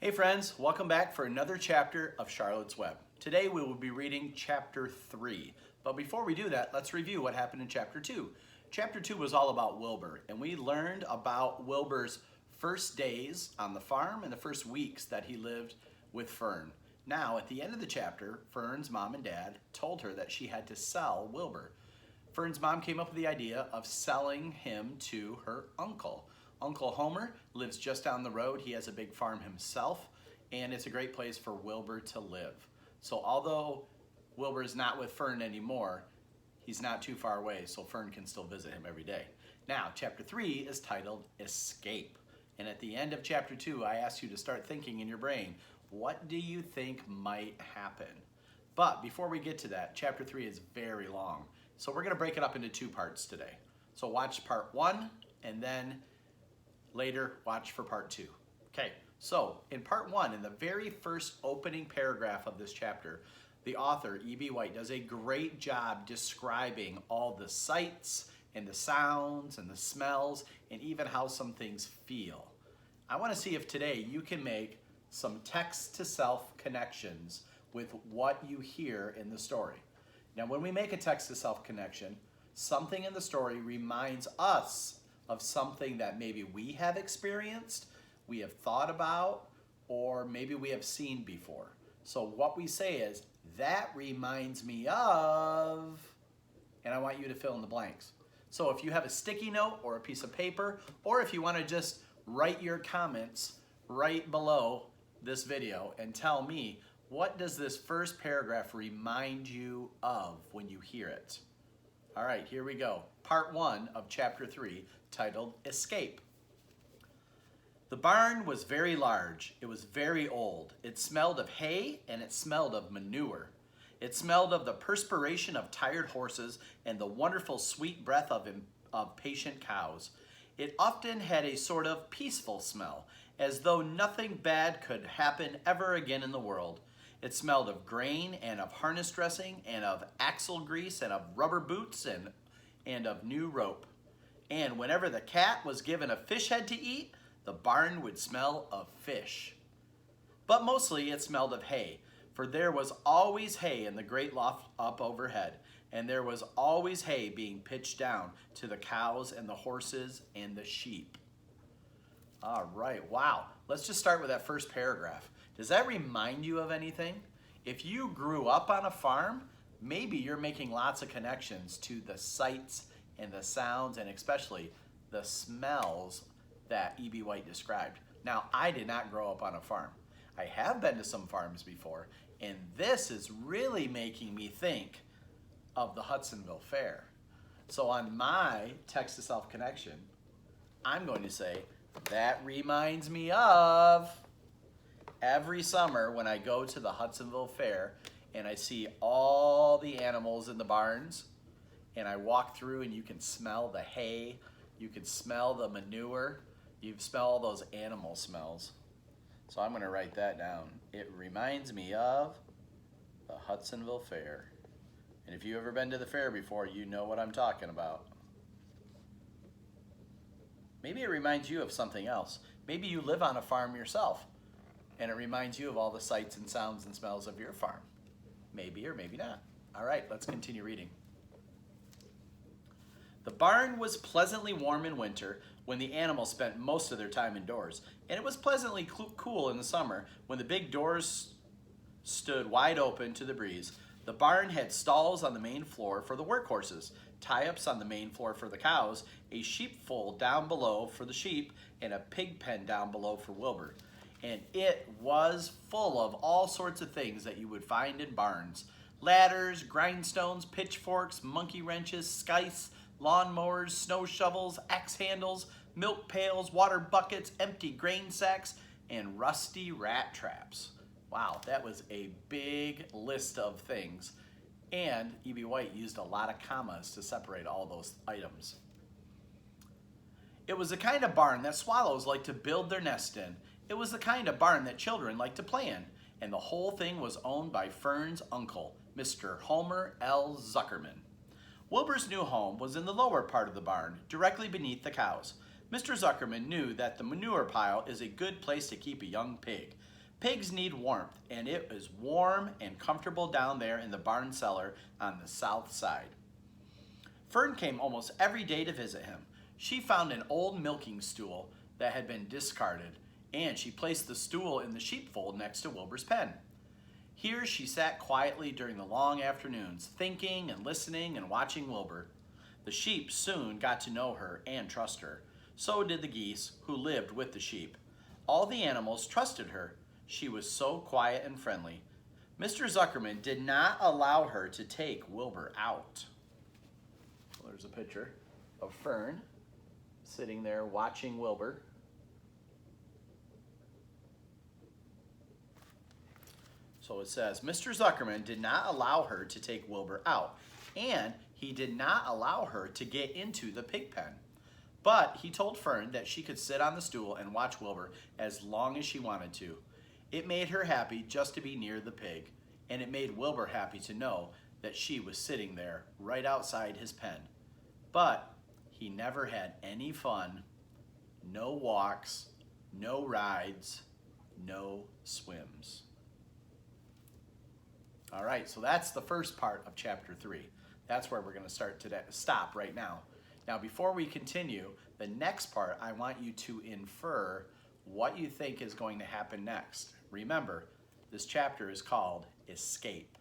Hey friends, welcome back for another chapter of Charlotte's Web. Today we will be reading chapter 3. But before we do that, let's review what happened in chapter 2. Chapter 2 was all about Wilbur, and we learned about Wilbur's first days on the farm and the first weeks that he lived with Fern. Now, at the end of the chapter, Fern's mom and dad told her that she had to sell Wilbur. Fern's mom came up with the idea of selling him to her uncle. Uncle Homer lives just down the road. He has a big farm himself, and it's a great place for Wilbur to live. So although Wilbur is not with Fern anymore, he's not too far away, so Fern can still visit him every day. Now, chapter 3 is titled Escape. And at the end of chapter 2, I asked you to start thinking in your brain, what do you think might happen? But before we get to that, chapter 3 is very long. So we're going to break it up into 2 parts today. So watch part 1, and then later watch for part 2. Okay, so in part 1, in the very first opening paragraph of this chapter, the author, E.B. White, does a great job describing all the sights and the sounds and the smells and even how some things feel. I want to see if today you can make some text-to-self connections with what you hear in the story. Now, when we make a text-to-self connection, something in the story reminds us of something that maybe we have experienced, we have thought about, or maybe we have seen before. So what we say is, that reminds me of, and I want you to fill in the blanks. So if you have a sticky note or a piece of paper, or if you want to just write your comments right below this video and tell me, what does this first paragraph remind you of when you hear it? All right, here we go. Part 1 of chapter 3, titled Escape. The barn was very large. It was very old. It smelled of hay and it smelled of manure. It smelled of the perspiration of tired horses and the wonderful sweet breath of patient cows. It often had a sort of peaceful smell, as though nothing bad could happen ever again in the world. It smelled of grain and of harness dressing and of axle grease and of rubber boots and of new rope. And whenever the cat was given a fish head to eat, the barn would smell of fish. But mostly it smelled of hay, for there was always hay in the great loft up overhead, and there was always hay being pitched down to the cows and the horses and the sheep. All right, wow. Let's just start with that first paragraph. Does that remind you of anything? If you grew up on a farm, maybe you're making lots of connections to the sights and the sounds and especially the smells that E.B. White described. Now, I did not grow up on a farm. I have been to some farms before, and this is really making me think of the Hudsonville Fair. So on my text-to-self connection, I'm going to say, that reminds me of every summer when I go to the Hudsonville Fair and I see all the animals in the barns and I walk through and you can smell the hay, you can smell the manure, you smell all those animal smells. So I'm going to write that down. It reminds me of the Hudsonville Fair. And if you've ever been to the fair before, you know what I'm talking about. Maybe it reminds you of something else. Maybe you live on a farm yourself, and it reminds you of all the sights and sounds and smells of your farm. Maybe or maybe not. All right, let's continue reading. The barn was pleasantly warm in winter when the animals spent most of their time indoors, and it was pleasantly cool in the summer when the big doors stood wide open to the breeze. The barn had stalls on the main floor for the workhorses, tie-ups on the main floor for the cows, a sheepfold down below for the sheep, and a pig pen down below for Wilbur. And it was full of all sorts of things that you would find in barns. Ladders, grindstones, pitchforks, monkey wrenches, scythes, lawnmowers, snow shovels, axe handles, milk pails, water buckets, empty grain sacks, and rusty rat traps. Wow, that was a big list of things. And E.B. White used a lot of commas to separate all those items. It was the kind of barn that swallows like to build their nest in. It was the kind of barn that children like to play in. And the whole thing was owned by Fern's uncle, Mr. Homer L. Zuckerman. Wilbur's new home was in the lower part of the barn, directly beneath the cows. Mr. Zuckerman knew that the manure pile is a good place to keep a young pig. Pigs need warmth, and it is warm and comfortable down there in the barn cellar on the south side. Fern came almost every day to visit him. She found an old milking stool that had been discarded, and she placed the stool in the sheepfold next to Wilbur's pen. Here she sat quietly during the long afternoons, thinking and listening and watching Wilbur. The sheep soon got to know her and trust her. So did the geese, who lived with the sheep. All the animals trusted her. She was so quiet and friendly. Mr. Zuckerman did not allow her to take Wilbur out. Well, there's a picture of Fern sitting there watching Wilbur. So it says, Mr. Zuckerman did not allow her to take Wilbur out, and he did not allow her to get into the pig pen. But he told Fern that she could sit on the stool and watch Wilbur as long as she wanted to. It made her happy just to be near the pig, and it made Wilbur happy to know that she was sitting there right outside his pen. But he never had any fun, no walks, no rides, no swims. All right, so that's the first part of chapter 3. That's where we're going to stop right now. Now, before we continue, the next part, I want you to infer what you think is going to happen next. Remember, this chapter is called Escape.